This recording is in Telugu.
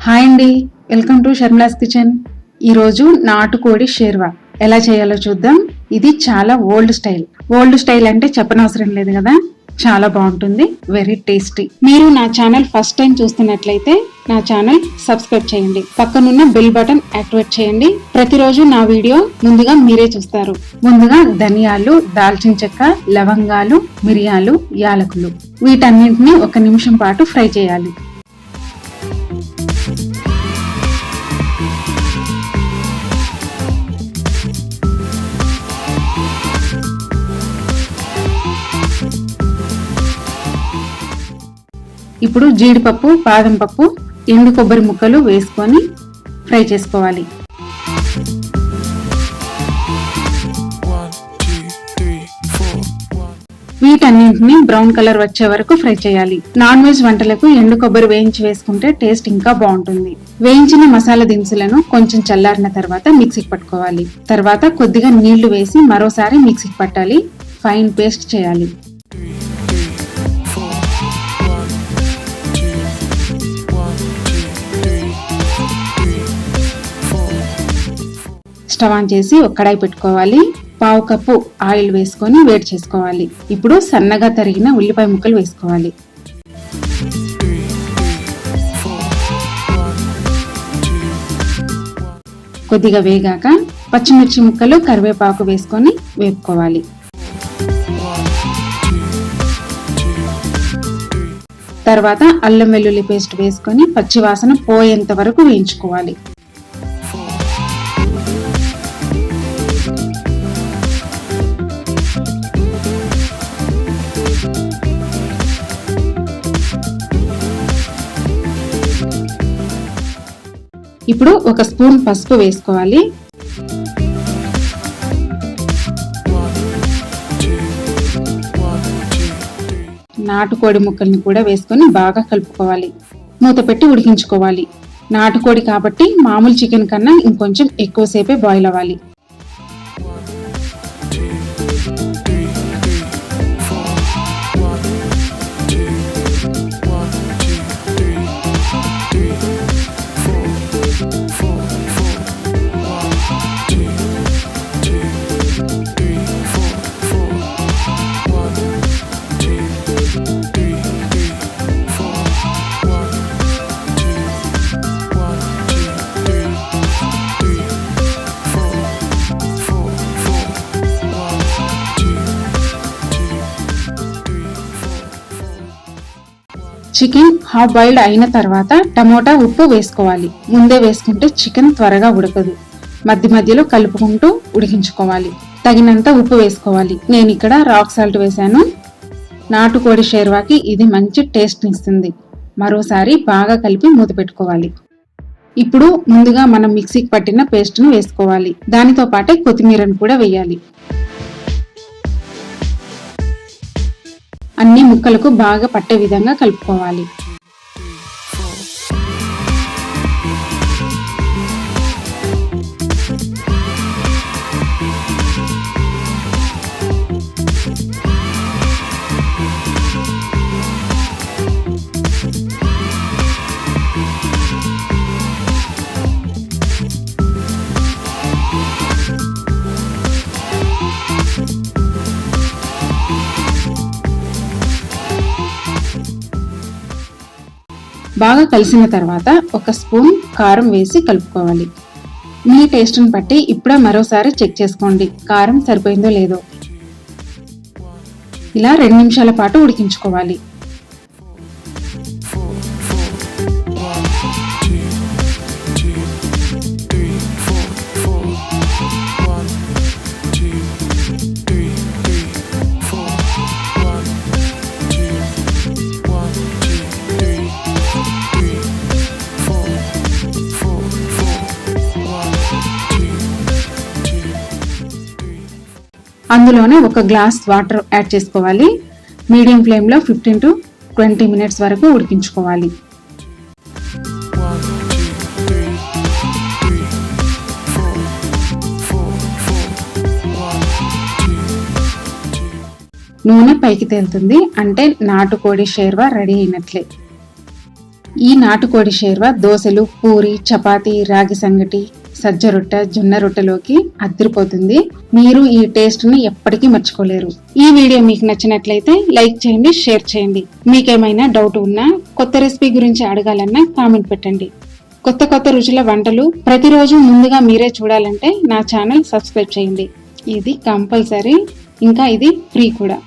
హాయ్ అండి, వెల్కమ్ టు షర్మిలాస్ కిచెన్. ఈరోజు నాటుకోడి షేర్వా ఎలా చేయాలో చూద్దాం. ఇది చాలా ఓల్డ్ స్టైల్ అంటే చెప్పనవసరం లేదు కదా, చాలా బాగుంటుంది, వెరీ టేస్టీ. మీరు నా ఛానల్ ఫస్ట్ టైం చూస్తున్నట్లయితే నా ఛానల్ సబ్స్క్రైబ్ చేయండి, పక్కనున్న బెల్ బటన్ యాక్టివేట్ చేయండి. ప్రతిరోజు నా వీడియో ముందుగా మీరే చూస్తారు. ముందుగా ధనియాలు, దాల్చిన చెక్క, లవంగాలు, మిరియాలు, యాలకులు వీటన్నింటినీ 1 నిమిషం పాటు ఫ్రై చేయాలి. ఇప్పుడు జీడిపప్పు, బాదం పప్పు, ఎండు కొబ్బరి ముక్కలు వేసుకొని ఫ్రై చేసుకోవాలి. వీటన్నింటినీ బ్రౌన్ కలర్ వచ్చే వరకు ఫ్రై చేయాలి. నాన్ వెజ్ వంటలకు ఎండు కొబ్బరి వేయించి వేసుకుంటే టేస్ట్ ఇంకా బాగుంటుంది. వేయించిన మసాలా దినుసులను కొంచెం చల్లారిన తర్వాత మిక్సీకి పట్టుకోవాలి. తర్వాత కొద్దిగా నీళ్లు వేసి మరోసారి మిక్సీకి పట్టాలి. ఫైన్ పేస్ట్ చేయాలి. స్టవ్ ఆన్ చేసి ఒక కడాయి పెట్టుకోవాలి. 1/2 కప్పు ఆయిల్ వేసుకొని వేడి చేసుకోవాలి. ఇప్పుడు సన్నగా తరిగిన ఉల్లిపాయ ముక్కలు వేసుకోవాలి. కొద్దిగా వేగాక పచ్చిమిర్చి ముక్కలు, కరివేపాకు వేసుకొని వేపుకోవాలి. తర్వాత అల్లం వెల్లుల్లి పేస్ట్ వేసుకొని పచ్చివాసన పోయేంత వరకు వేయించుకోవాలి. ఇప్పుడు 1 స్పూన్ పసుపు వేసుకోవాలి. నాటుకోడి ముక్కల్ని కూడా వేసుకొని బాగా కలుపుకోవాలి. మూత పెట్టి ఉడికించుకోవాలి. నాటుకోడి కాబట్టి మామూలు చికెన్ కన్నా ఇంకొంచెం ఎక్కువసేపే బాయిల్ అవ్వాలి. చికెన్ హాఫ్ బాయిల్డ్ అయిన తర్వాత టమోటా, ఉప్పు వేసుకోవాలి. ముందే వేసుకుంటే చికెన్ త్వరగా ఉడకదు. మధ్య మధ్యలో కలుపుకుంటూ ఉడికించుకోవాలి. తగినంత ఉప్పు వేసుకోవాలి. నేను ఇక్కడ రాక్ సాల్ట్ వేసాను. నాటుకోడి షేర్వాకి ఇది మంచి టేస్ట్ ఇస్తుంది. మరోసారి బాగా కలిపి మూత పెట్టుకోవాలి. ఇప్పుడు ముందుగా మనం మిక్సీకి పట్టిన పేస్ట్ ను వేసుకోవాలి. దానితో పాటే కొత్తిమీరను కూడా వేయాలి. అన్ని ముక్కలకు బాగా పట్టే విధంగా కలుపుకోవాలి. బాగా కలిసిన తర్వాత 1 స్పూన్ కారం వేసి కలుపుకోవాలి. మీ టేస్ట్ని బట్టి ఇప్పుడే మరోసారి చెక్ చేసుకోండి, కారం సరిపోయిందో లేదో. ఇలా 2 నిమిషాల పాటు ఉడికించుకోవాలి. అందులోనే 1 గ్లాస్ వాటర్ యాడ్ చేసుకోవాలి. మీడియం ఫ్లేమ్లో 15 to 20 మినిట్స్ వరకు ఉడికించుకోవాలి. నూనె పైకి తేలుతుంది అంటే నాటుకోడి షేర్వా రెడీ అయినట్లే. ఈ నాటుకోడి షేర్వా దోశలు, పూరి, చపాతీ, రాగి సంగటి, సజ్జ రొట్టె, జొన్న రొట్టెలోకి అదిరిపోతుంది. మీరు ఈ టేస్ట్ ని ఎప్పటికీ మర్చిపోలేరు. ఈ వీడియో మీకు నచ్చినట్లయితే లైక్ చేయండి, షేర్ చేయండి. మీకేమైనా డౌట్ ఉన్నా, కొత్త రెసిపీ గురించి అడగాలన్నా కామెంట్ పెట్టండి. కొత్త కొత్త రుచుల వంటలు ప్రతిరోజు ముందుగా మీరే చూడాలంటే నా ఛానల్ సబ్స్క్రైబ్ చేయండి. ఇది కంపల్సరీ, ఇంకా ఇది ఫ్రీ కూడా.